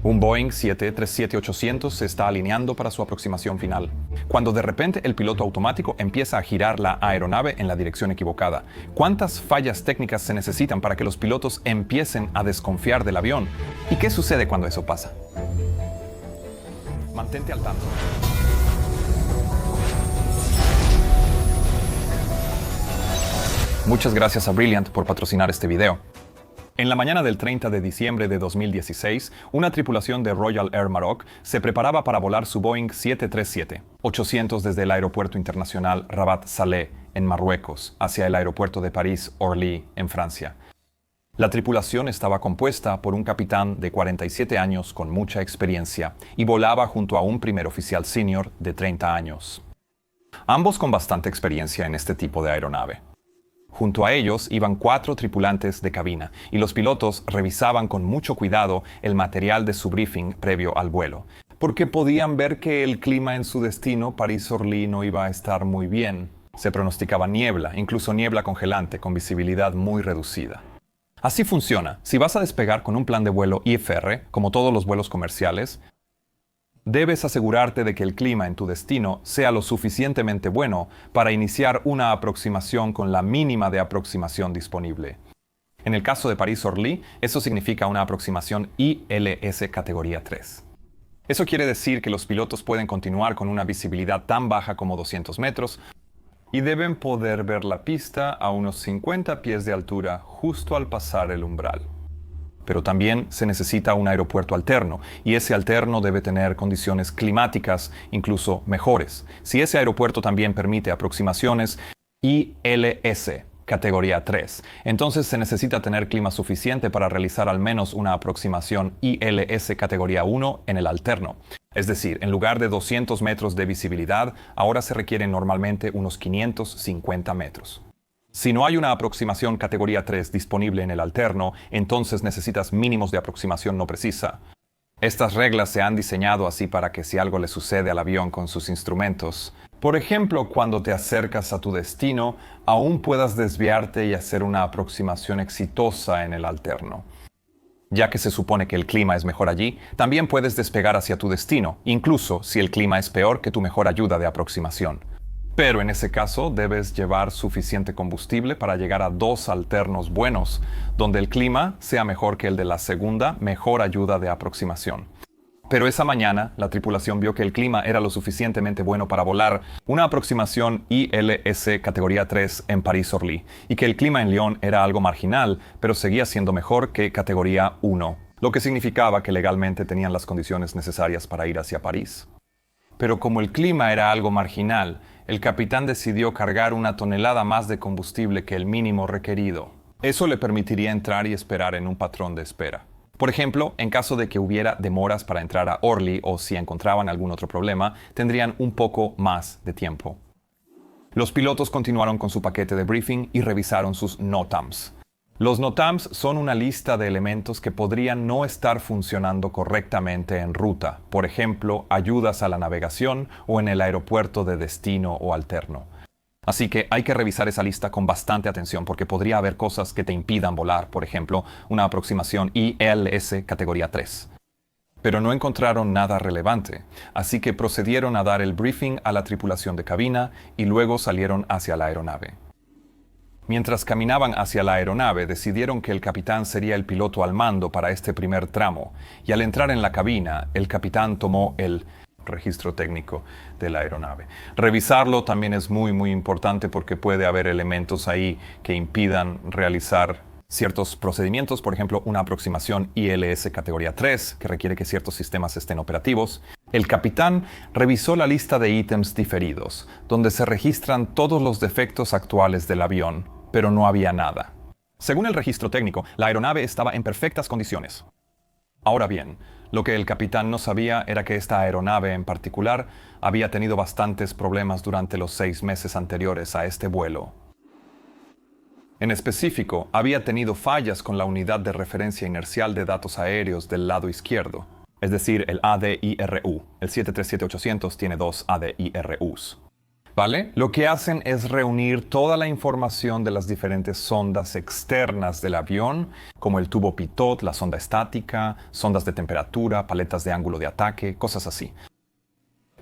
Un Boeing 737-800 se está alineando para su aproximación final, cuando de repente el piloto automático empieza a girar la aeronave en la dirección equivocada. ¿Cuántas fallas técnicas se necesitan para que los pilotos empiecen a desconfiar del avión? ¿Y qué sucede cuando eso pasa? Mantente al tanto. Muchas gracias a Brilliant por patrocinar este video. En la mañana del 30 de diciembre de 2016, una tripulación de Royal Air Maroc se preparaba para volar su Boeing 737-800 desde el Aeropuerto Internacional Rabat Saleh, en Marruecos, hacia el aeropuerto de París-Orly, en Francia. La tripulación estaba compuesta por un capitán de 47 años con mucha experiencia y volaba junto a un primer oficial senior de 30 años. Ambos con bastante experiencia en este tipo de aeronave. Junto a ellos iban 4 tripulantes de cabina y los pilotos revisaban con mucho cuidado el material de su briefing previo al vuelo, porque podían ver que el clima en su destino, París-Orly, no iba a estar muy bien. Se pronosticaba niebla, incluso niebla congelante, con visibilidad muy reducida. Así funciona. Si vas a despegar con un plan de vuelo IFR, como todos los vuelos comerciales, debes asegurarte de que el clima en tu destino sea lo suficientemente bueno para iniciar una aproximación con la mínima de aproximación disponible. En el caso de París-Orly, eso significa una aproximación ILS categoría 3. Eso quiere decir que los pilotos pueden continuar con una visibilidad tan baja como 200 metros y deben poder ver la pista a unos 50 pies de altura justo al pasar el umbral. Pero también se necesita un aeropuerto alterno, y ese alterno debe tener condiciones climáticas incluso mejores. Si ese aeropuerto también permite aproximaciones ILS, categoría 3, entonces se necesita tener clima suficiente para realizar al menos una aproximación ILS categoría 1 en el alterno. Es decir, en lugar de 200 metros de visibilidad, ahora se requieren normalmente unos 550 metros. Si no hay una aproximación categoría 3 disponible en el alterno, entonces necesitas mínimos de aproximación no precisa. Estas reglas se han diseñado así para que si algo le sucede al avión con sus instrumentos, por ejemplo, cuando te acercas a tu destino, aún puedas desviarte y hacer una aproximación exitosa en el alterno. Ya que se supone que el clima es mejor allí, también puedes despegar hacia tu destino, incluso si el clima es peor que tu mejor ayuda de aproximación. Pero en ese caso debes llevar suficiente combustible para llegar a 2 alternos buenos, donde el clima sea mejor que el de la segunda mejor ayuda de aproximación. Pero esa mañana la tripulación vio que el clima era lo suficientemente bueno para volar una aproximación ILS categoría 3 en París-Orly, y que el clima en Lyon era algo marginal, pero seguía siendo mejor que categoría 1, lo que significaba que legalmente tenían las condiciones necesarias para ir hacia París. Pero como el clima era algo marginal, el capitán decidió cargar 1 tonelada más de combustible que el mínimo requerido. Eso le permitiría entrar y esperar en un patrón de espera. Por ejemplo, en caso de que hubiera demoras para entrar a Orly o si encontraban algún otro problema, tendrían un poco más de tiempo. Los pilotos continuaron con su paquete de briefing y revisaron sus NOTAMs. Los NOTAMs son una lista de elementos que podrían no estar funcionando correctamente en ruta, por ejemplo, ayudas a la navegación o en el aeropuerto de destino o alterno. Así que hay que revisar esa lista con bastante atención porque podría haber cosas que te impidan volar, por ejemplo, una aproximación ILS categoría 3. Pero no encontraron nada relevante, así que procedieron a dar el briefing a la tripulación de cabina y luego salieron hacia la aeronave. Mientras caminaban hacia la aeronave, decidieron que el capitán sería el piloto al mando para este primer tramo, y al entrar en la cabina, el capitán tomó el registro técnico de la aeronave. Revisarlo también es muy importante porque puede haber elementos ahí que impidan realizar ciertos procedimientos, por ejemplo, una aproximación ILS categoría 3, que requiere que ciertos sistemas estén operativos. El capitán revisó la lista de ítems diferidos, donde se registran todos los defectos actuales del avión, pero no había nada. Según el registro técnico, la aeronave estaba en perfectas condiciones. Ahora bien, lo que el capitán no sabía era que esta aeronave en particular había tenido bastantes problemas durante los 6 meses anteriores a este vuelo. En específico, había tenido fallas con la unidad de referencia inercial de datos aéreos del lado izquierdo, es decir, el ADIRU. El 737-800 tiene 2 ADIRUs. ¿Vale? Lo que hacen es reunir toda la información de las diferentes sondas externas del avión, como el tubo pitot, la sonda estática, sondas de temperatura, paletas de ángulo de ataque, cosas así.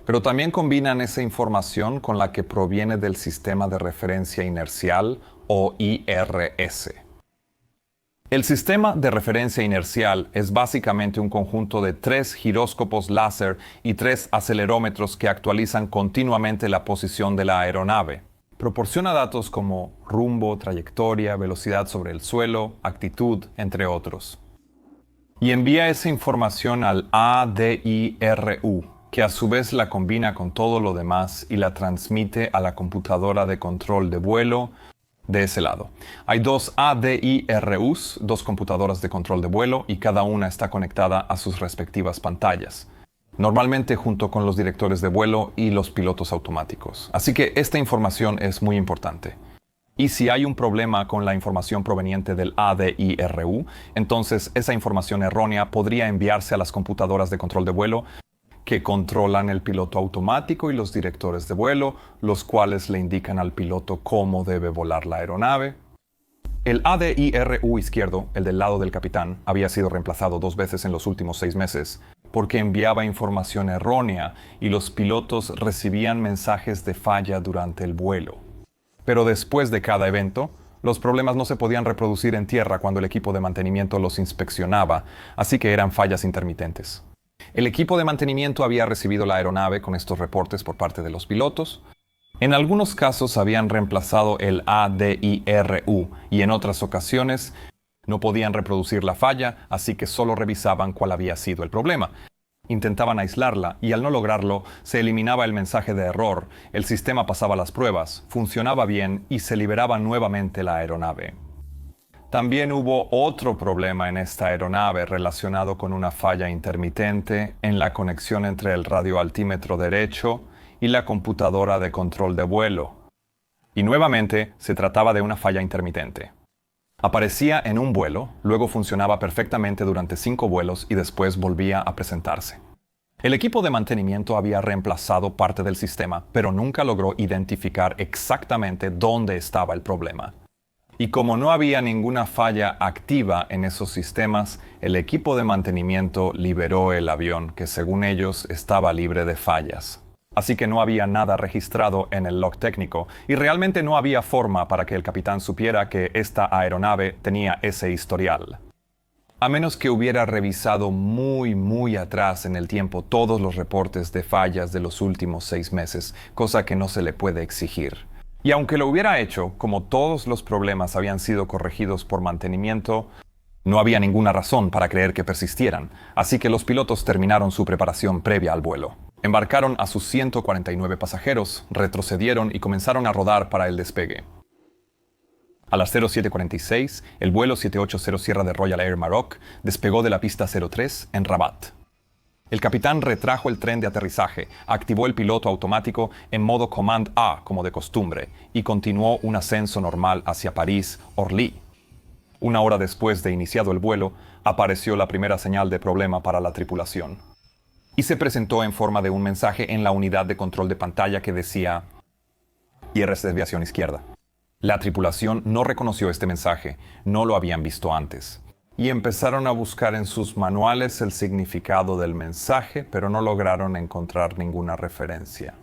Pero también combinan esa información con la que proviene del sistema de referencia inercial o IRS. El sistema de referencia inercial es básicamente un conjunto de 3 giróscopos láser y 3 acelerómetros que actualizan continuamente la posición de la aeronave. Proporciona datos como rumbo, trayectoria, velocidad sobre el suelo, actitud, entre otros. Y envía esa información al ADIRU, que a su vez la combina con todo lo demás y la transmite a la computadora de control de vuelo de ese lado. Hay 2 ADIRUs, 2 computadoras de control de vuelo, y cada una está conectada a sus respectivas pantallas, normalmente junto con los directores de vuelo y los pilotos automáticos. Así que esta información es muy importante. Y si hay un problema con la información proveniente del ADIRU, entonces esa información errónea podría enviarse a las computadoras de control de vuelo que controlan el piloto automático y los directores de vuelo, los cuales le indican al piloto cómo debe volar la aeronave. El ADIRU izquierdo, el del lado del capitán, había sido reemplazado 2 veces en los últimos 6 meses porque enviaba información errónea y los pilotos recibían mensajes de falla durante el vuelo. Pero después de cada evento, los problemas no se podían reproducir en tierra cuando el equipo de mantenimiento los inspeccionaba, así que eran fallas intermitentes. El equipo de mantenimiento había recibido la aeronave con estos reportes por parte de los pilotos. En algunos casos habían reemplazado el ADIRU y en otras ocasiones no podían reproducir la falla, así que solo revisaban cuál había sido el problema. Intentaban aislarla y al no lograrlo se eliminaba el mensaje de error, el sistema pasaba las pruebas, funcionaba bien y se liberaba nuevamente la aeronave. También hubo otro problema en esta aeronave relacionado con una falla intermitente en la conexión entre el radioaltímetro derecho y la computadora de control de vuelo. Y nuevamente se trataba de una falla intermitente. Aparecía en un vuelo, luego funcionaba perfectamente durante 5 vuelos y después volvía a presentarse. El equipo de mantenimiento había reemplazado parte del sistema, pero nunca logró identificar exactamente dónde estaba el problema. Y como no había ninguna falla activa en esos sistemas, el equipo de mantenimiento liberó el avión, que según ellos estaba libre de fallas. Así que no había nada registrado en el log técnico, y realmente no había forma para que el capitán supiera que esta aeronave tenía ese historial. A menos que hubiera revisado muy atrás en el tiempo todos los reportes de fallas de los últimos 6 meses, cosa que no se le puede exigir. Y aunque lo hubiera hecho, como todos los problemas habían sido corregidos por mantenimiento, no había ninguna razón para creer que persistieran, así que los pilotos terminaron su preparación previa al vuelo. Embarcaron a sus 149 pasajeros, retrocedieron y comenzaron a rodar para el despegue. A las 07:46, el vuelo 780 Sierra de Royal Air Maroc despegó de la pista 03 en Rabat. El capitán retrajo el tren de aterrizaje, activó el piloto automático en modo Command A como de costumbre y continuó un ascenso normal hacia París-Orly. 1 hora después de iniciado el vuelo, apareció la primera señal de problema para la tripulación. Y se presentó en forma de un mensaje en la unidad de control de pantalla que decía IRS desviación izquierda. La tripulación no reconoció este mensaje, no lo habían visto antes. Y empezaron a buscar en sus manuales el significado del mensaje, pero no lograron encontrar ninguna referencia.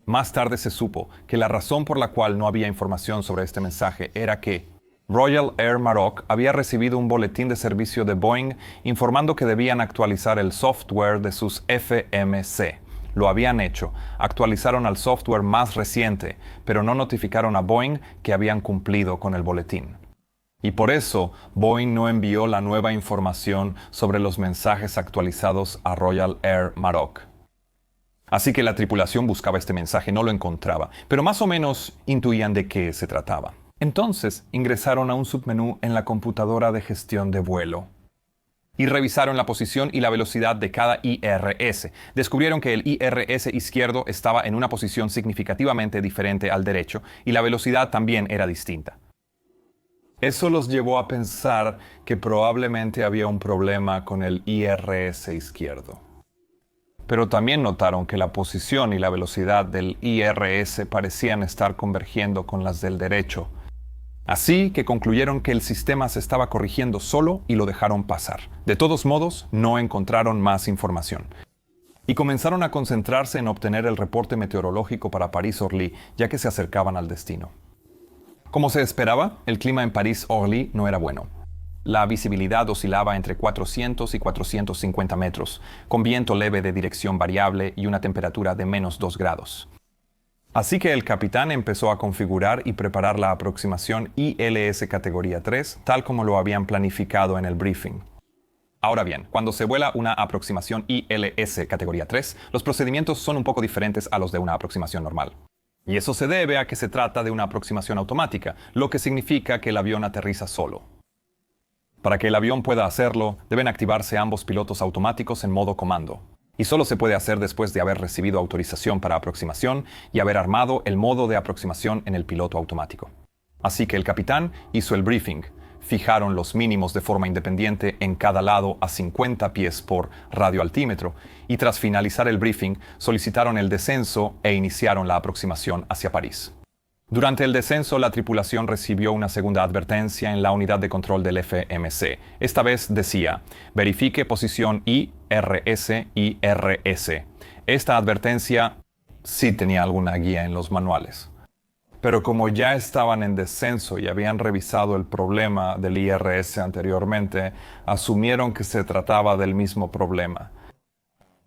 Más tarde se supo que la razón por la cual no había información sobre este mensaje era que Royal Air Maroc había recibido un boletín de servicio de Boeing informando que debían actualizar el software de sus FMC. Lo habían hecho, actualizaron al software más reciente, pero no notificaron a Boeing que habían cumplido con el boletín. Y por eso, Boeing no envió la nueva información sobre los mensajes actualizados a Royal Air Maroc. Así que la tripulación buscaba este mensaje, no lo encontraba, pero más o menos intuían de qué se trataba. Entonces, ingresaron a un submenú en la computadora de gestión de vuelo y revisaron la posición y la velocidad de cada IRS. Descubrieron que el IRS izquierdo estaba en una posición significativamente diferente al derecho y la velocidad también era distinta. Eso los llevó a pensar que probablemente había un problema con el IRS izquierdo. pero también notaron que la posición y la velocidad del IRS parecían estar convergiendo con las del derecho. Así que concluyeron que el sistema se estaba corrigiendo solo y lo dejaron pasar. De todos modos, no encontraron más información. Y comenzaron a concentrarse en obtener el reporte meteorológico para París-Orly, ya que se acercaban al destino. Como se esperaba, el clima en París-Orly no era bueno. La visibilidad oscilaba entre 400 y 450 metros, con viento leve de dirección variable y una temperatura de -2 grados. Así que el capitán empezó a configurar y preparar la aproximación ILS categoría 3, tal como lo habían planificado en el briefing. Ahora bien, cuando se vuela una aproximación ILS categoría 3, los procedimientos son un poco diferentes a los de una aproximación normal. Y eso se debe a que se trata de una aproximación automática, lo que significa que el avión aterriza solo. Para que el avión pueda hacerlo, deben activarse ambos pilotos automáticos en modo comando. Y solo se puede hacer después de haber recibido autorización para aproximación y haber armado el modo de aproximación en el piloto automático. Así que el capitán hizo el briefing. Fijaron los mínimos de forma independiente en cada lado a 50 pies por radioaltímetro y tras finalizar el briefing solicitaron el descenso e iniciaron la aproximación hacia París. Durante el descenso, la tripulación recibió una segunda advertencia en la unidad de control del FMC. Esta vez decía, verifique posición IRS. Esta advertencia sí tenía alguna guía en los manuales. Pero como ya estaban en descenso y habían revisado el problema del IRS anteriormente, asumieron que se trataba del mismo problema.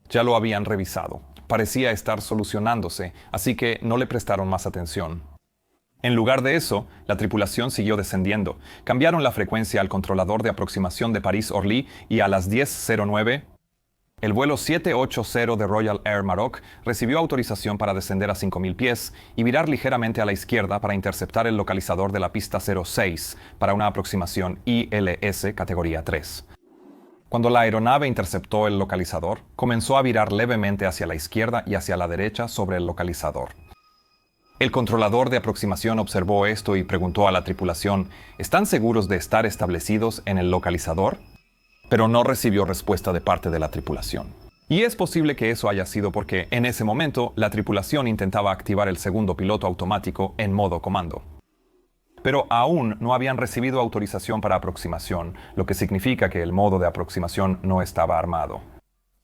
Ya lo habían revisado. Parecía estar solucionándose, así que no le prestaron más atención. En lugar de eso, la tripulación siguió descendiendo. Cambiaron la frecuencia al controlador de aproximación de París-Orly y a las 10:09, el vuelo 780 de Royal Air Maroc recibió autorización para descender a 5.000 pies y virar ligeramente a la izquierda para interceptar el localizador de la pista 06 para una aproximación ILS categoría 3. Cuando la aeronave interceptó el localizador, comenzó a virar levemente hacia la izquierda y hacia la derecha sobre el localizador. El controlador de aproximación observó esto y preguntó a la tripulación, ¿están seguros de estar establecidos en el localizador? Pero no recibió respuesta de parte de la tripulación. Y es posible que eso haya sido porque, en ese momento, la tripulación intentaba activar el segundo piloto automático en modo comando. Pero aún no habían recibido autorización para aproximación, lo que significa que el modo de aproximación no estaba armado.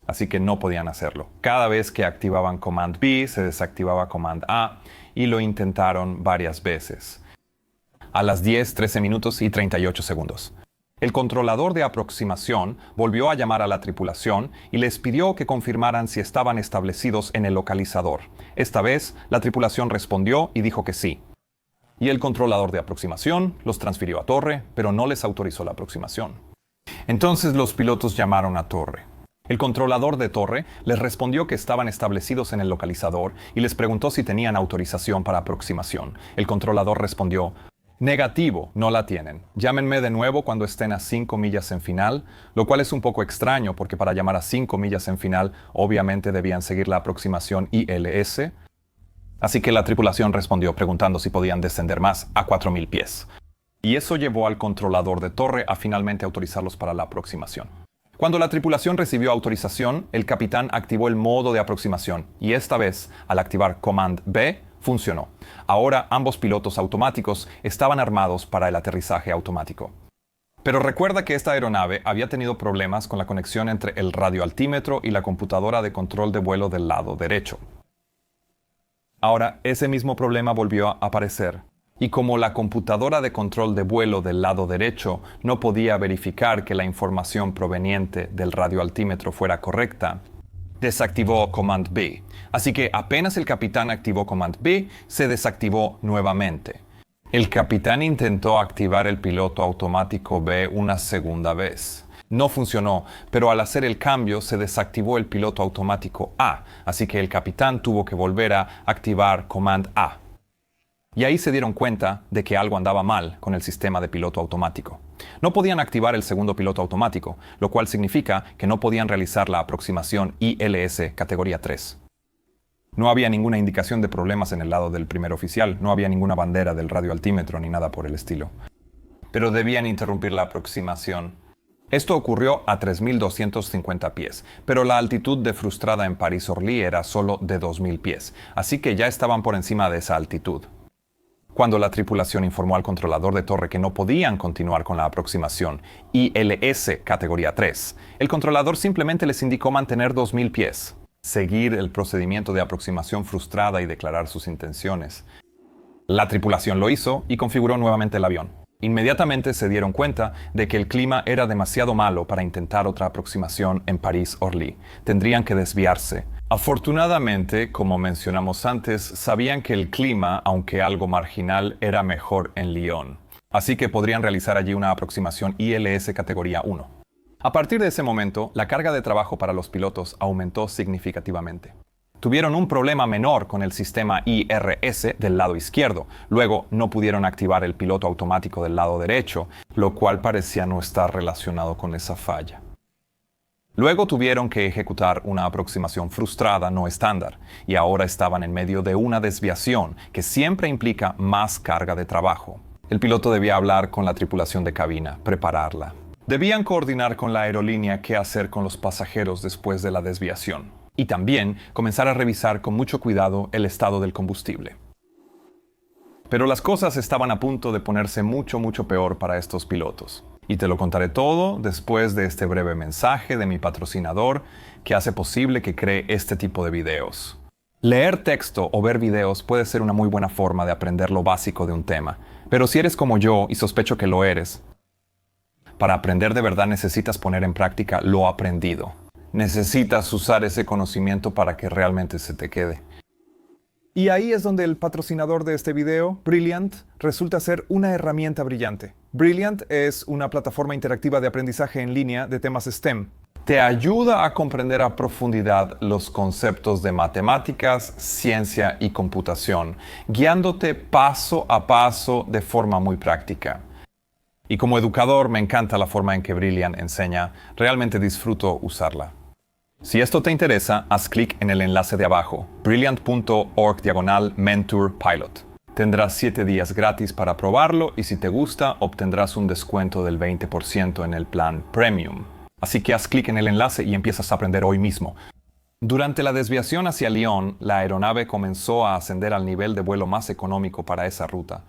Así que no podían hacerlo. Cada vez que activaban Command B, se desactivaba Command A, y lo intentaron varias veces. A las 10, 13 minutos y 38 segundos. El controlador de aproximación volvió a llamar a la tripulación y les pidió que confirmaran si estaban establecidos en el localizador. Esta vez, la tripulación respondió y dijo que sí. Y el controlador de aproximación los transfirió a torre, pero no les autorizó la aproximación. Entonces los pilotos llamaron a torre. El controlador de torre les respondió que estaban establecidos en el localizador y les preguntó si tenían autorización para aproximación. El controlador respondió, negativo, no la tienen. Llámenme de nuevo cuando estén a 5 millas en final, lo cual es un poco extraño porque para llamar a 5 millas en final obviamente debían seguir la aproximación ILS. Así que la tripulación respondió preguntando si podían descender más a 4.000 pies. Y eso llevó al controlador de torre a finalmente autorizarlos para la aproximación. Cuando la tripulación recibió autorización, el capitán activó el modo de aproximación y esta vez, al activar Command B, funcionó. Ahora ambos pilotos automáticos estaban armados para el aterrizaje automático. Pero recuerda que esta aeronave había tenido problemas con la conexión entre el radioaltímetro y la computadora de control de vuelo del lado derecho. Ahora, ese mismo problema volvió a aparecer. Y como la computadora de control de vuelo del lado derecho no podía verificar que la información proveniente del radioaltímetro fuera correcta, desactivó Command B. Así que apenas el capitán activó Command B, se desactivó nuevamente. El capitán intentó activar el piloto automático B una segunda vez. No funcionó, pero al hacer el cambio se desactivó el piloto automático A, así que el capitán tuvo que volver a activar Command A. Y ahí se dieron cuenta de que algo andaba mal con el sistema de piloto automático. No podían activar el segundo piloto automático, lo cual significa que no podían realizar la aproximación ILS categoría 3. No había ninguna indicación de problemas en el lado del primer oficial, no había ninguna bandera del radioaltímetro ni nada por el estilo. Pero debían interrumpir la aproximación. Esto ocurrió a 3.250 pies, pero la altitud de frustrada en París-Orly era solo de 2.000 pies, así que ya estaban por encima de esa altitud. Cuando la tripulación informó al controlador de torre que no podían continuar con la aproximación ILS categoría 3, el controlador simplemente les indicó mantener 2.000 pies, seguir el procedimiento de aproximación frustrada y declarar sus intenciones. La tripulación lo hizo y configuró nuevamente el avión. Inmediatamente se dieron cuenta de que el clima era demasiado malo para intentar otra aproximación en París-Orly. Tendrían que desviarse. Afortunadamente, como mencionamos antes, sabían que el clima, aunque algo marginal, era mejor en Lyon. Así que podrían realizar allí una aproximación ILS categoría 1. A partir de ese momento, la carga de trabajo para los pilotos aumentó significativamente. Tuvieron un problema menor con el sistema IRS del lado izquierdo. Luego no pudieron activar el piloto automático del lado derecho, lo cual parecía no estar relacionado con esa falla. Luego tuvieron que ejecutar una aproximación frustrada no estándar, y ahora estaban en medio de una desviación que siempre implica más carga de trabajo. El piloto debía hablar con la tripulación de cabina, prepararla. Debían coordinar con la aerolínea qué hacer con los pasajeros después de la desviación. Y también comenzar a revisar con mucho cuidado el estado del combustible. Pero las cosas estaban a punto de ponerse mucho peor para estos pilotos. Y te lo contaré todo después de este breve mensaje de mi patrocinador que hace posible que cree este tipo de videos. Leer texto o ver videos puede ser una muy buena forma de aprender lo básico de un tema. Pero si eres como yo, y sospecho que lo eres, para aprender de verdad necesitas poner en práctica lo aprendido. Necesitas usar ese conocimiento para que realmente se te quede. Y ahí es donde el patrocinador de este video, Brilliant, resulta ser una herramienta brillante. Brilliant es una plataforma interactiva de aprendizaje en línea de temas STEM. Te ayuda a comprender a profundidad los conceptos de matemáticas, ciencia y computación, guiándote paso a paso de forma muy práctica. Y como educador me encanta la forma en que Brilliant enseña, realmente disfruto usarla. Si esto te interesa, haz clic en el enlace de abajo, brilliant.org/mentorpilot. Tendrás 7 días gratis para probarlo y si te gusta, obtendrás un descuento del 20% en el plan Premium. Así que haz clic en el enlace y empiezas a aprender hoy mismo. Durante la desviación hacia Lyon, la aeronave comenzó a ascender al nivel de vuelo más económico para esa ruta.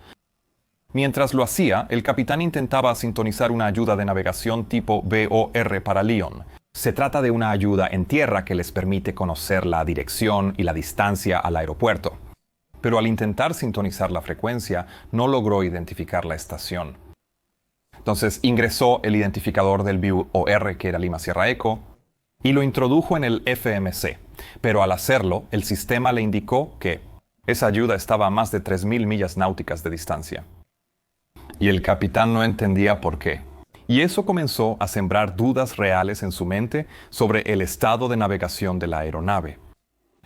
Mientras lo hacía, el capitán intentaba sintonizar una ayuda de navegación tipo VOR para Lyon. Se trata de una ayuda en tierra que les permite conocer la dirección y la distancia al aeropuerto. Pero al intentar sintonizar la frecuencia, no logró identificar la estación. Entonces ingresó el identificador del VOR, que era Lima Sierra Eco, y lo introdujo en el FMC. Pero al hacerlo, el sistema le indicó que esa ayuda estaba a más de 3.000 millas náuticas de distancia. Y el capitán no entendía por qué. Y eso comenzó a sembrar dudas reales en su mente sobre el estado de navegación de la aeronave.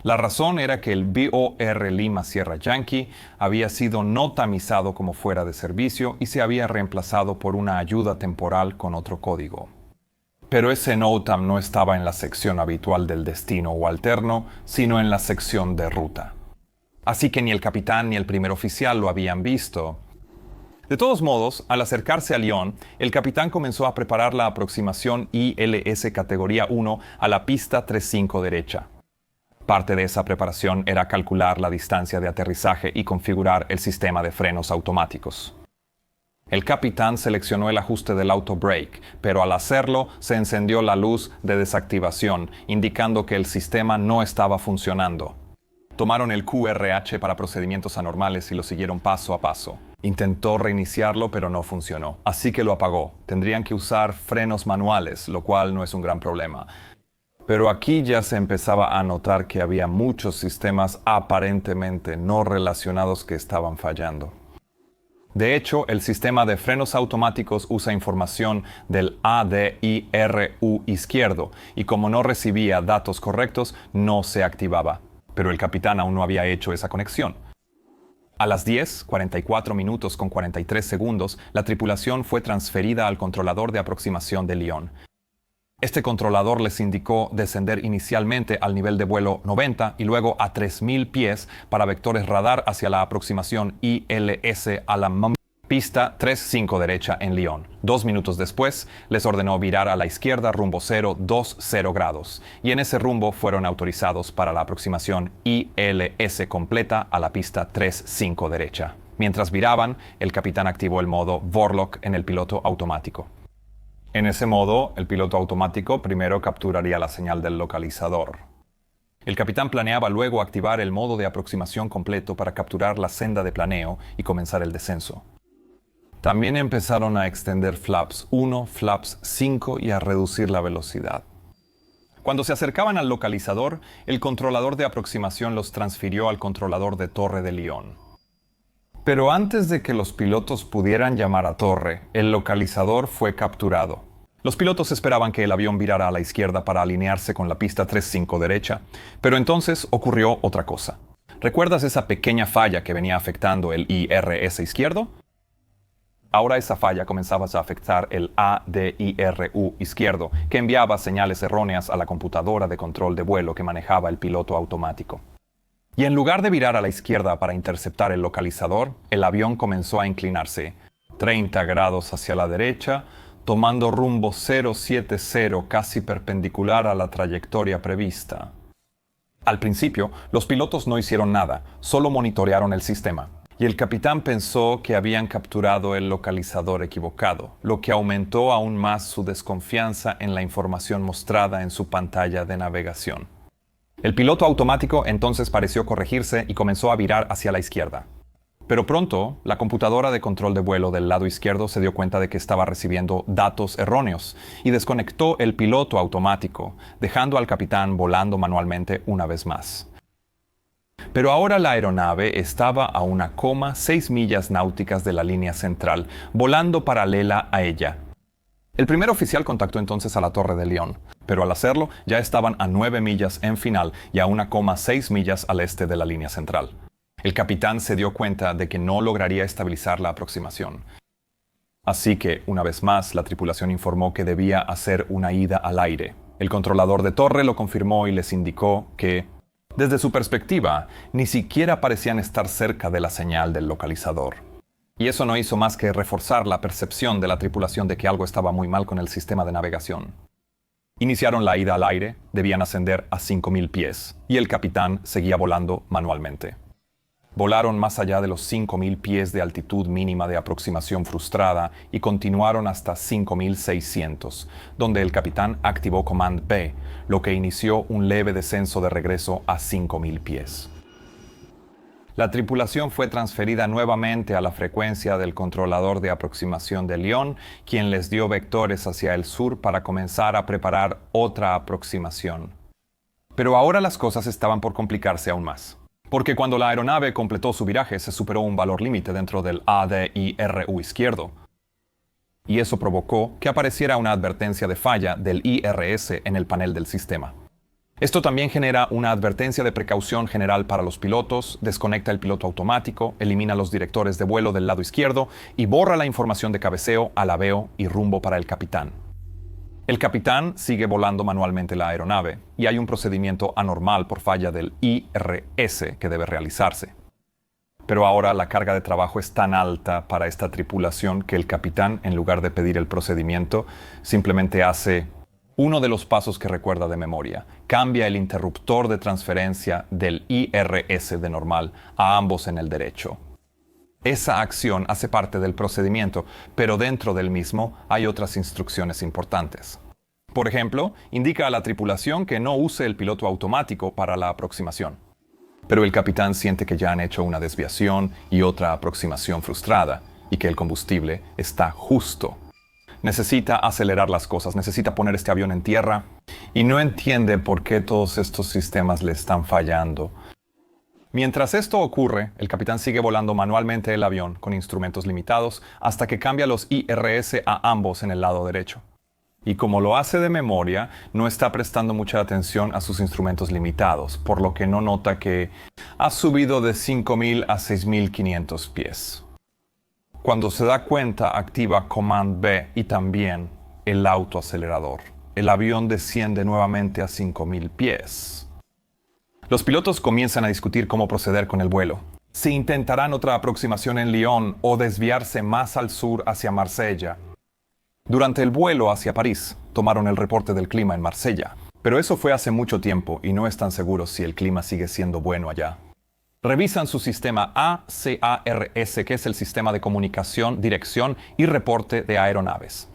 La razón era que el VOR Lima Sierra Yankee había sido no tamizado como fuera de servicio y se había reemplazado por una ayuda temporal con otro código. Pero ese NOTAM no estaba en la sección habitual del destino o alterno, sino en la sección de ruta. Así que ni el capitán ni el primer oficial lo habían visto. De todos modos, al acercarse a Lyon, el capitán comenzó a preparar la aproximación ILS categoría 1 a la pista 35 derecha. Parte de esa preparación era calcular la distancia de aterrizaje y configurar el sistema de frenos automáticos. El capitán seleccionó el ajuste del auto brake, pero al hacerlo se encendió la luz de desactivación, indicando que el sistema no estaba funcionando. Tomaron el QRH para procedimientos anormales y lo siguieron paso a paso. Intentó reiniciarlo, pero no funcionó, así que lo apagó. Tendrían que usar frenos manuales, lo cual no es un gran problema. Pero aquí ya se empezaba a notar que había muchos sistemas aparentemente no relacionados que estaban fallando. De hecho, el sistema de frenos automáticos usa información del ADIRU izquierdo, y como no recibía datos correctos, no se activaba. Pero el capitán aún no había hecho esa conexión. A las 10:44 minutos con 43 segundos, la tripulación fue transferida al controlador de aproximación de Lyon. Este controlador les indicó descender inicialmente al nivel de vuelo 90 y luego a 3.000 pies para vectores radar hacia la aproximación ILS a la pista 35 derecha en Lyon. 2 minutos después, les ordenó virar a la izquierda rumbo 020 grados, y en ese rumbo fueron autorizados para la aproximación ILS completa a la pista 35 derecha. Mientras viraban, el capitán activó el modo Vorlok en el piloto automático. En ese modo, el piloto automático primero capturaría la señal del localizador. El capitán planeaba luego activar el modo de aproximación completo para capturar la senda de planeo y comenzar el descenso. También empezaron a extender flaps 1, flaps 5 y a reducir la velocidad. Cuando se acercaban al localizador, el controlador de aproximación los transfirió al controlador de torre de Lyon. Pero antes de que los pilotos pudieran llamar a torre, el localizador fue capturado. Los pilotos esperaban que el avión virara a la izquierda para alinearse con la pista 35 derecha, pero entonces ocurrió otra cosa. ¿Recuerdas esa pequeña falla que venía afectando el IRS izquierdo? Ahora esa falla comenzaba a afectar el ADIRU izquierdo, que enviaba señales erróneas a la computadora de control de vuelo que manejaba el piloto automático. Y en lugar de virar a la izquierda para interceptar el localizador, el avión comenzó a inclinarse 30 grados hacia la derecha, tomando rumbo 070 casi perpendicular a la trayectoria prevista. Al principio, los pilotos no hicieron nada, solo monitorearon el sistema. Y el capitán pensó que habían capturado el localizador equivocado, lo que aumentó aún más su desconfianza en la información mostrada en su pantalla de navegación. El piloto automático entonces pareció corregirse y comenzó a virar hacia la izquierda. Pero pronto, la computadora de control de vuelo del lado izquierdo se dio cuenta de que estaba recibiendo datos erróneos y desconectó el piloto automático, dejando al capitán volando manualmente una vez más. Pero ahora la aeronave estaba a 1,6 millas náuticas de la línea central, volando paralela a ella. El primer oficial contactó entonces a la torre de Lyon, pero al hacerlo ya estaban a 9 millas en final y a 1,6 millas al este de la línea central. El capitán se dio cuenta de que no lograría estabilizar la aproximación. Así que, una vez más, la tripulación informó que debía hacer una ida al aire. El controlador de torre lo confirmó y les indicó que, desde su perspectiva, ni siquiera parecían estar cerca de la señal del localizador. Y eso no hizo más que reforzar la percepción de la tripulación de que algo estaba muy mal con el sistema de navegación. Iniciaron la ida al aire, debían ascender a 5.000 pies, y el capitán seguía volando manualmente. Volaron más allá de los 5.000 pies de altitud mínima de aproximación frustrada y continuaron hasta 5.600, donde el capitán activó Command B, lo que inició un leve descenso de regreso a 5.000 pies. La tripulación fue transferida nuevamente a la frecuencia del controlador de aproximación de Lyon, quien les dio vectores hacia el sur para comenzar a preparar otra aproximación. Pero ahora las cosas estaban por complicarse aún más. Porque cuando la aeronave completó su viraje se superó un valor límite dentro del ADIRU izquierdo. Y eso provocó que apareciera una advertencia de falla del IRS en el panel del sistema. Esto también genera una advertencia de precaución general para los pilotos, desconecta el piloto automático, elimina los directores de vuelo del lado izquierdo y borra la información de cabeceo, alabeo y rumbo para el capitán. El capitán sigue volando manualmente la aeronave y hay un procedimiento anormal por falla del IRS que debe realizarse. Pero ahora la carga de trabajo es tan alta para esta tripulación que el capitán, en lugar de pedir el procedimiento, simplemente hace uno de los pasos que recuerda de memoria. Cambia el interruptor de transferencia del IRS de normal a ambos en el derecho. Esa acción hace parte del procedimiento, pero dentro del mismo hay otras instrucciones importantes. Por ejemplo, indica a la tripulación que no use el piloto automático para la aproximación. Pero el capitán siente que ya han hecho una desviación y otra aproximación frustrada, y que el combustible está justo. Necesita acelerar las cosas, necesita poner este avión en tierra, y no entiende por qué todos estos sistemas le están fallando. Mientras esto ocurre, el capitán sigue volando manualmente el avión con instrumentos limitados hasta que cambia los IRS a ambos en el lado derecho. Y como lo hace de memoria, no está prestando mucha atención a sus instrumentos limitados, por lo que no nota que ha subido de 5.000 a 6.500 pies. Cuando se da cuenta, activa Command B y también el autoacelerador. El avión desciende nuevamente a 5.000 pies. Los pilotos comienzan a discutir cómo proceder con el vuelo. Si intentarán otra aproximación en Lyon o desviarse más al sur hacia Marsella. Durante el vuelo hacia París, tomaron el reporte del clima en Marsella, pero eso fue hace mucho tiempo y no están seguros si el clima sigue siendo bueno allá. Revisan su sistema ACARS, que es el sistema de comunicación, dirección y reporte de aeronaves.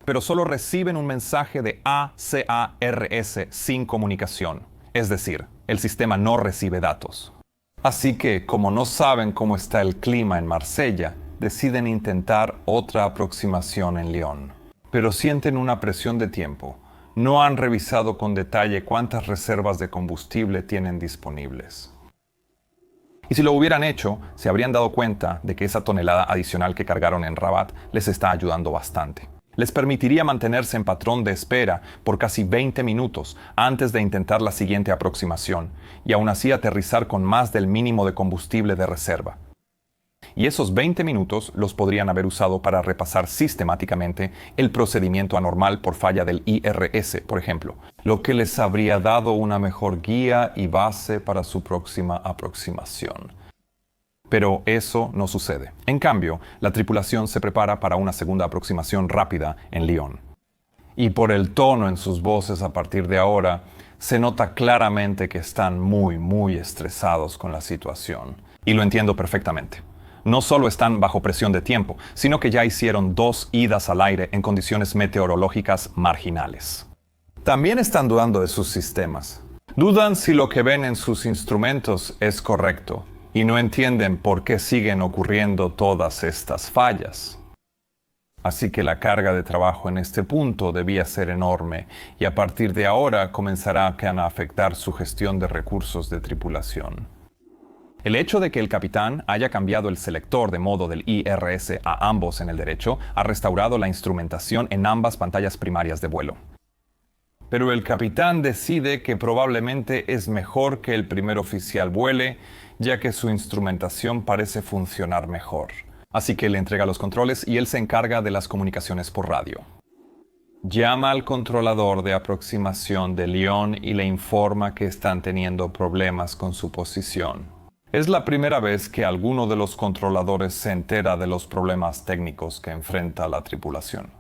Pero solo reciben un mensaje de ACARS sin comunicación, es decir, el sistema no recibe datos. Así que, como no saben cómo está el clima en Marsella, deciden intentar otra aproximación en Lyon. Pero sienten una presión de tiempo. No han revisado con detalle cuántas reservas de combustible tienen disponibles. Y si lo hubieran hecho, se habrían dado cuenta de que esa tonelada adicional que cargaron en Rabat les está ayudando bastante. Les permitiría mantenerse en patrón de espera por casi 20 minutos antes de intentar la siguiente aproximación, y aún así aterrizar con más del mínimo de combustible de reserva. Y esos 20 minutos los podrían haber usado para repasar sistemáticamente el procedimiento anormal por falla del IRS, por ejemplo, lo que les habría dado una mejor guía y base para su próxima aproximación. Pero eso no sucede. En cambio, la tripulación se prepara para una segunda aproximación rápida en Lyon. Y por el tono en sus voces a partir de ahora, se nota claramente que están muy estresados con la situación. Y lo entiendo perfectamente. No solo están bajo presión de tiempo, sino que ya hicieron 2 idas al aire en condiciones meteorológicas marginales. También están dudando de sus sistemas. Dudan si lo que ven en sus instrumentos es correcto y no entienden por qué siguen ocurriendo todas estas fallas. Así que la carga de trabajo en este punto debía ser enorme y a partir de ahora comenzará a afectar su gestión de recursos de tripulación. El hecho de que el capitán haya cambiado el selector de modo del IRS a ambos en el derecho ha restaurado la instrumentación en ambas pantallas primarias de vuelo. Pero el capitán decide que probablemente es mejor que el primer oficial vuele, ya que su instrumentación parece funcionar mejor. Así que le entrega los controles y él se encarga de las comunicaciones por radio. Llama al controlador de aproximación de Lyon y le informa que están teniendo problemas con su posición. Es la primera vez que alguno de los controladores se entera de los problemas técnicos que enfrenta la tripulación.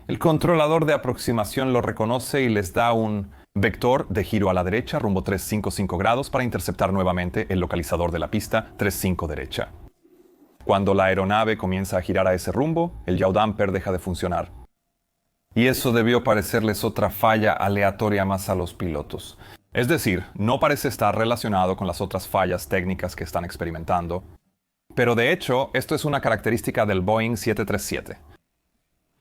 El controlador de aproximación lo reconoce y les da un vector de giro a la derecha rumbo 355 grados para interceptar nuevamente el localizador de la pista 35 derecha. Cuando la aeronave comienza a girar a ese rumbo, el yaw damper deja de funcionar. Y eso debió parecerles otra falla aleatoria más a los pilotos. Es decir, no parece estar relacionado con las otras fallas técnicas que están experimentando. Pero de hecho, esto es una característica del Boeing 737.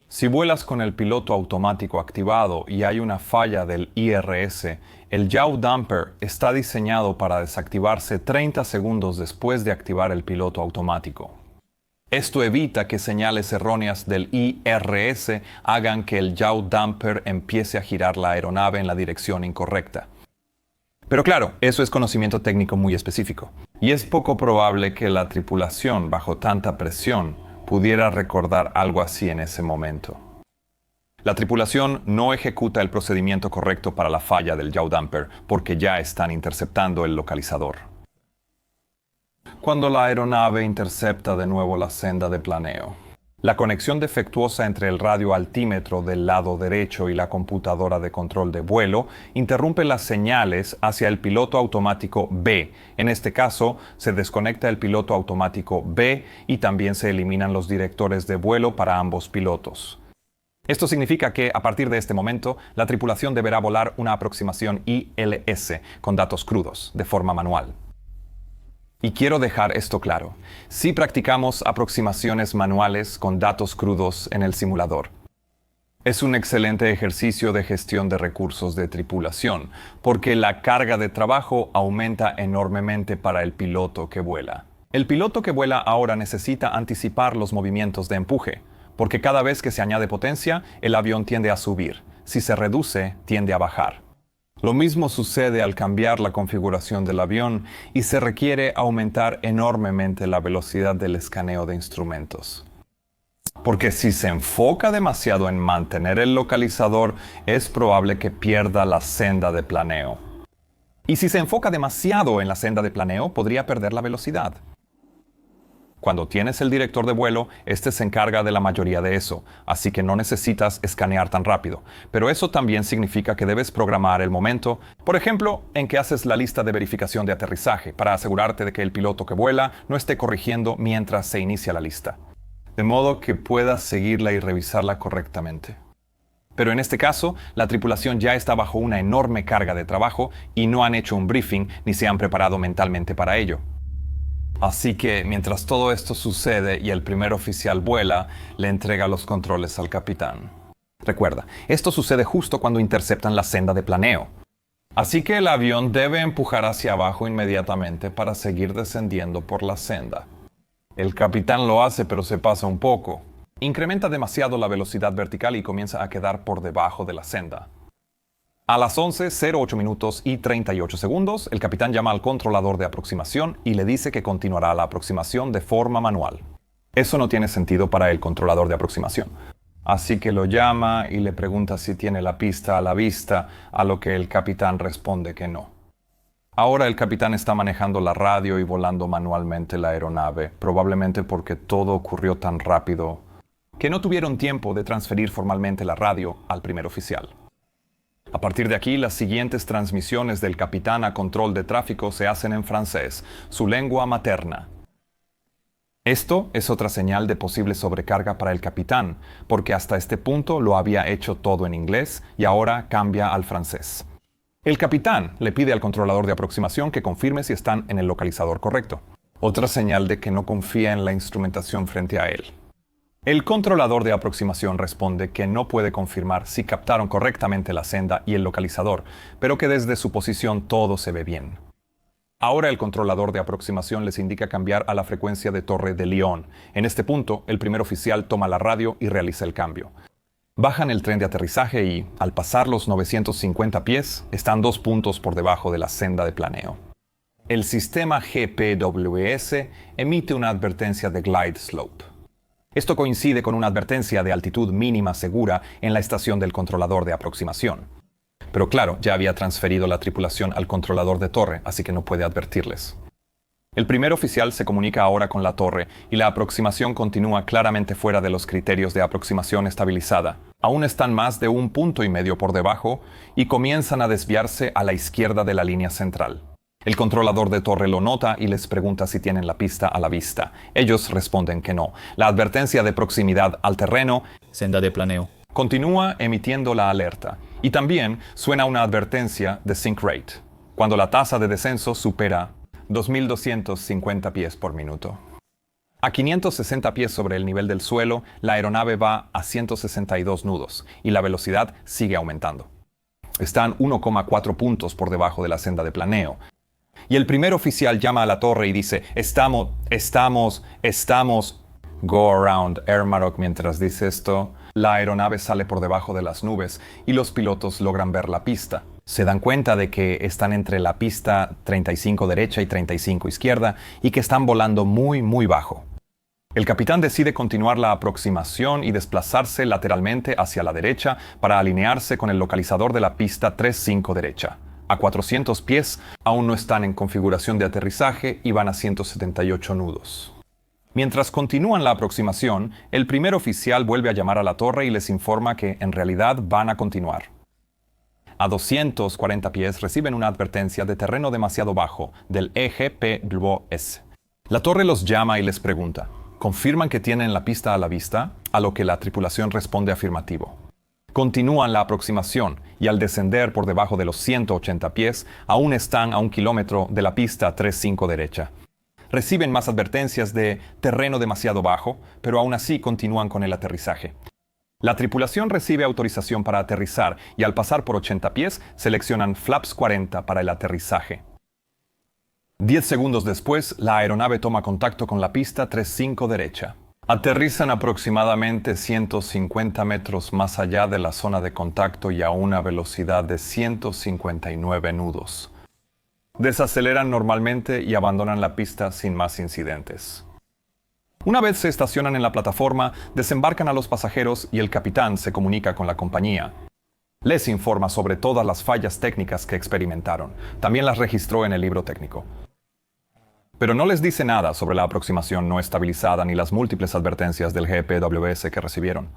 Si vuelas con el piloto automático activado y hay una falla del IRS, el yaw damper está diseñado para desactivarse 30 segundos después de activar el piloto automático. Esto evita que señales erróneas del IRS hagan que el yaw damper empiece a girar la aeronave en la dirección incorrecta. Pero claro, eso es conocimiento técnico muy específico. Y es poco probable que la tripulación, bajo tanta presión, pudiera recordar algo así en ese momento. La tripulación no ejecuta el procedimiento correcto para la falla del yaw damper porque ya están interceptando el localizador. Cuando la aeronave intercepta de nuevo la senda de planeo, la conexión defectuosa entre el radio altímetro del lado derecho y la computadora de control de vuelo interrumpe las señales hacia el piloto automático B. En este caso, se desconecta el piloto automático B y también se eliminan los directores de vuelo para ambos pilotos. Esto significa que, a partir de este momento, la tripulación deberá volar una aproximación ILS con datos crudos, de forma manual. Y quiero dejar esto claro. Sí practicamos aproximaciones manuales con datos crudos en el simulador. Es un excelente ejercicio de gestión de recursos de tripulación, porque la carga de trabajo aumenta enormemente para el piloto que vuela. El piloto que vuela ahora necesita anticipar los movimientos de empuje, porque cada vez que se añade potencia, el avión tiende a subir. Si se reduce, tiende a bajar. Lo mismo sucede al cambiar la configuración del avión y se requiere aumentar enormemente la velocidad del escaneo de instrumentos. Porque si se enfoca demasiado en mantener el localizador, es probable que pierda la senda de planeo. Y si se enfoca demasiado en la senda de planeo, podría perder la velocidad. Cuando tienes el director de vuelo, este se encarga de la mayoría de eso, así que no necesitas escanear tan rápido. Pero eso también significa que debes programar el momento, por ejemplo, en que haces la lista de verificación de aterrizaje, para asegurarte de que el piloto que vuela no esté corrigiendo mientras se inicia la lista, de modo que puedas seguirla y revisarla correctamente. Pero en este caso, la tripulación ya está bajo una enorme carga de trabajo y no han hecho un briefing ni se han preparado mentalmente para ello. Así que, mientras todo esto sucede y el primer oficial vuela, le entrega los controles al capitán. Recuerda, esto sucede justo cuando interceptan la senda de planeo. Así que el avión debe empujar hacia abajo inmediatamente para seguir descendiendo por la senda. El capitán lo hace, pero se pasa un poco. Incrementa demasiado la velocidad vertical y comienza a quedar por debajo de la senda. A las 11:08 minutos y 38 segundos, el capitán llama al controlador de aproximación y le dice que continuará la aproximación de forma manual. Eso no tiene sentido para el controlador de aproximación. Así que lo llama y le pregunta si tiene la pista a la vista, a lo que el capitán responde que no. Ahora el capitán está manejando la radio y volando manualmente la aeronave, probablemente porque todo ocurrió tan rápido que no tuvieron tiempo de transferir formalmente la radio al primer oficial. A partir de aquí, las siguientes transmisiones del capitán a control de tráfico se hacen en francés, su lengua materna. Esto es otra señal de posible sobrecarga para el capitán, porque hasta este punto lo había hecho todo en inglés y ahora cambia al francés. El capitán le pide al controlador de aproximación que confirme si están en el localizador correcto. Otra señal de que no confía en la instrumentación frente a él. El controlador de aproximación responde que no puede confirmar si captaron correctamente la senda y el localizador, pero que desde su posición todo se ve bien. Ahora el controlador de aproximación les indica cambiar a la frecuencia de Torre de Lyon. En este punto, el primer oficial toma la radio y realiza el cambio. Bajan el tren de aterrizaje y, al pasar los 950 pies, están 2 puntos por debajo de la senda de planeo. El sistema GPWS emite una advertencia de glide slope. Esto coincide con una advertencia de altitud mínima segura en la estación del controlador de aproximación. Pero claro, ya había transferido la tripulación al controlador de torre, así que no puede advertirles. El primer oficial se comunica ahora con la torre y la aproximación continúa claramente fuera de los criterios de aproximación estabilizada. Aún están más de 1,5 puntos por debajo y comienzan a desviarse a la izquierda de la línea central. El controlador de torre lo nota y les pregunta si tienen la pista a la vista. Ellos responden que no. La advertencia de proximidad al terreno, senda de planeo, continúa emitiendo la alerta. Y también suena una advertencia de sink rate, cuando la tasa de descenso supera 2.250 pies por minuto. A 560 pies sobre el nivel del suelo, la aeronave va a 162 nudos y la velocidad sigue aumentando. Están 1,4 puntos por debajo de la senda de planeo. Y el primer oficial llama a la torre y dice, estamos, go around Air Maroc. Mientras dice esto, la aeronave sale por debajo de las nubes y los pilotos logran ver la pista. Se dan cuenta de que están entre la pista 35 derecha y 35 izquierda y que están volando muy, muy bajo. El capitán decide continuar la aproximación y desplazarse lateralmente hacia la derecha para alinearse con el localizador de la pista 35 derecha. A 400 pies aún no están en configuración de aterrizaje y van a 178 nudos. Mientras continúan la aproximación, el primer oficial vuelve a llamar a la torre y les informa que en realidad van a continuar. A 240 pies reciben una advertencia de terreno demasiado bajo del EGPWS. La torre los llama y les pregunta, ¿confirman que tienen la pista a la vista? A lo que la tripulación responde afirmativo. Continúan la aproximación y al descender por debajo de los 180 pies, aún están a 1 kilómetro de la pista 35 derecha. Reciben más advertencias de terreno demasiado bajo, pero aún así continúan con el aterrizaje. La tripulación recibe autorización para aterrizar y al pasar por 80 pies, seleccionan flaps 40 para el aterrizaje. 10 segundos después, la aeronave toma contacto con la pista 35 derecha. Aterrizan aproximadamente 150 metros más allá de la zona de contacto y a una velocidad de 159 nudos. Desaceleran normalmente y abandonan la pista sin más incidentes. Una vez se estacionan en la plataforma, desembarcan a los pasajeros y el capitán se comunica con la compañía. Les informa sobre todas las fallas técnicas que experimentaron. También las registró en el libro técnico. Pero no les dice nada sobre la aproximación no estabilizada ni las múltiples advertencias del GPWS que recibieron.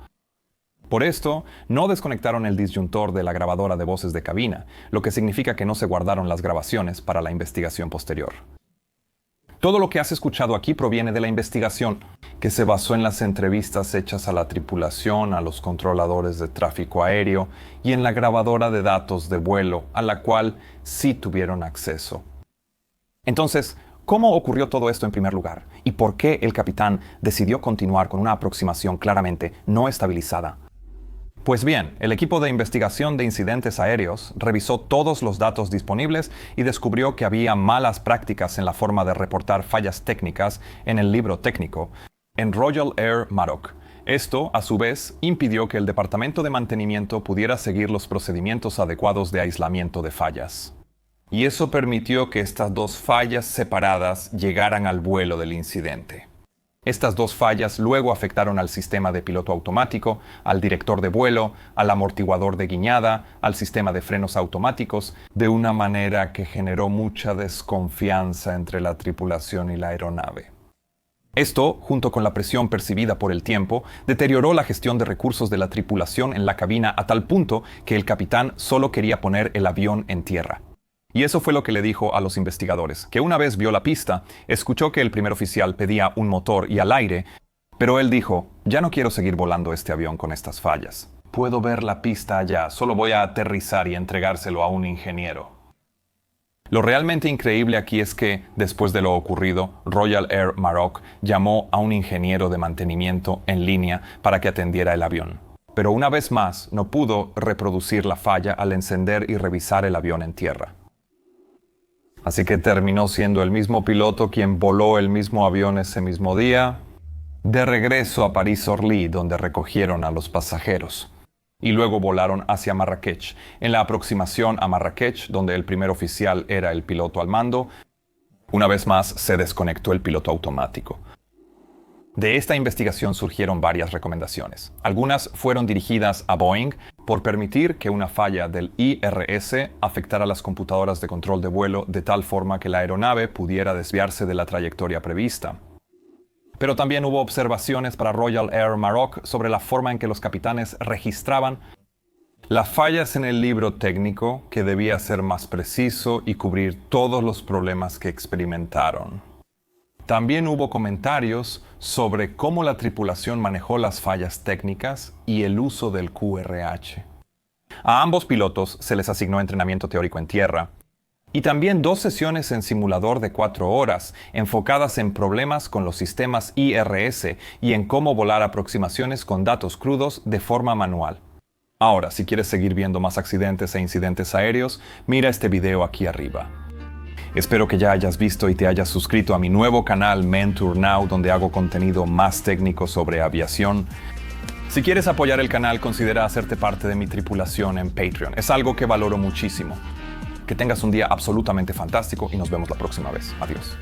Por esto, no desconectaron el disyuntor de la grabadora de voces de cabina, lo que significa que no se guardaron las grabaciones para la investigación posterior. Todo lo que has escuchado aquí proviene de la investigación, que se basó en las entrevistas hechas a la tripulación, a los controladores de tráfico aéreo y en la grabadora de datos de vuelo, a la cual sí tuvieron acceso. Entonces, ¿cómo ocurrió todo esto en primer lugar? ¿Y por qué el capitán decidió continuar con una aproximación claramente no estabilizada? Pues bien, el equipo de investigación de incidentes aéreos revisó todos los datos disponibles y descubrió que había malas prácticas en la forma de reportar fallas técnicas en el libro técnico en Royal Air Maroc. Esto, a su vez, impidió que el Departamento de Mantenimiento pudiera seguir los procedimientos adecuados de aislamiento de fallas. Y eso permitió que estas dos fallas separadas llegaran al vuelo del incidente. Estas dos fallas luego afectaron al sistema de piloto automático, al director de vuelo, al amortiguador de guiñada, al sistema de frenos automáticos, de una manera que generó mucha desconfianza entre la tripulación y la aeronave. Esto, junto con la presión percibida por el tiempo, deterioró la gestión de recursos de la tripulación en la cabina a tal punto que el capitán solo quería poner el avión en tierra. Y eso fue lo que le dijo a los investigadores, que una vez vio la pista, escuchó que el primer oficial pedía un motor y al aire, pero él dijo, ya no quiero seguir volando este avión con estas fallas. Puedo ver la pista allá, solo voy a aterrizar y entregárselo a un ingeniero. Lo realmente increíble aquí es que, después de lo ocurrido, Royal Air Maroc llamó a un ingeniero de mantenimiento en línea para que atendiera el avión. Pero una vez más, no pudo reproducir la falla al encender y revisar el avión en tierra. Así que terminó siendo el mismo piloto quien voló el mismo avión ese mismo día, de regreso a París-Orly, donde recogieron a los pasajeros. Y luego volaron hacia Marrakech. En la aproximación a Marrakech, donde el primer oficial era el piloto al mando, una vez más se desconectó el piloto automático. De esta investigación surgieron varias recomendaciones. Algunas fueron dirigidas a Boeing por permitir que una falla del IRS afectara las computadoras de control de vuelo de tal forma que la aeronave pudiera desviarse de la trayectoria prevista. Pero también hubo observaciones para Royal Air Maroc sobre la forma en que los capitanes registraban las fallas en el libro técnico, que debía ser más preciso y cubrir todos los problemas que experimentaron. También hubo comentarios sobre cómo la tripulación manejó las fallas técnicas y el uso del QRH. A ambos pilotos se les asignó entrenamiento teórico en tierra y también 2 sesiones en simulador de 4 horas enfocadas en problemas con los sistemas IRS y en cómo volar aproximaciones con datos crudos de forma manual. Ahora, si quieres seguir viendo más accidentes e incidentes aéreos, mira este video aquí arriba. Espero que ya hayas visto y te hayas suscrito a mi nuevo canal Mentour Now, donde hago contenido más técnico sobre aviación. Si quieres apoyar el canal, considera hacerte parte de mi tripulación en Patreon. Es algo que valoro muchísimo. Que tengas un día absolutamente fantástico y nos vemos la próxima vez. Adiós.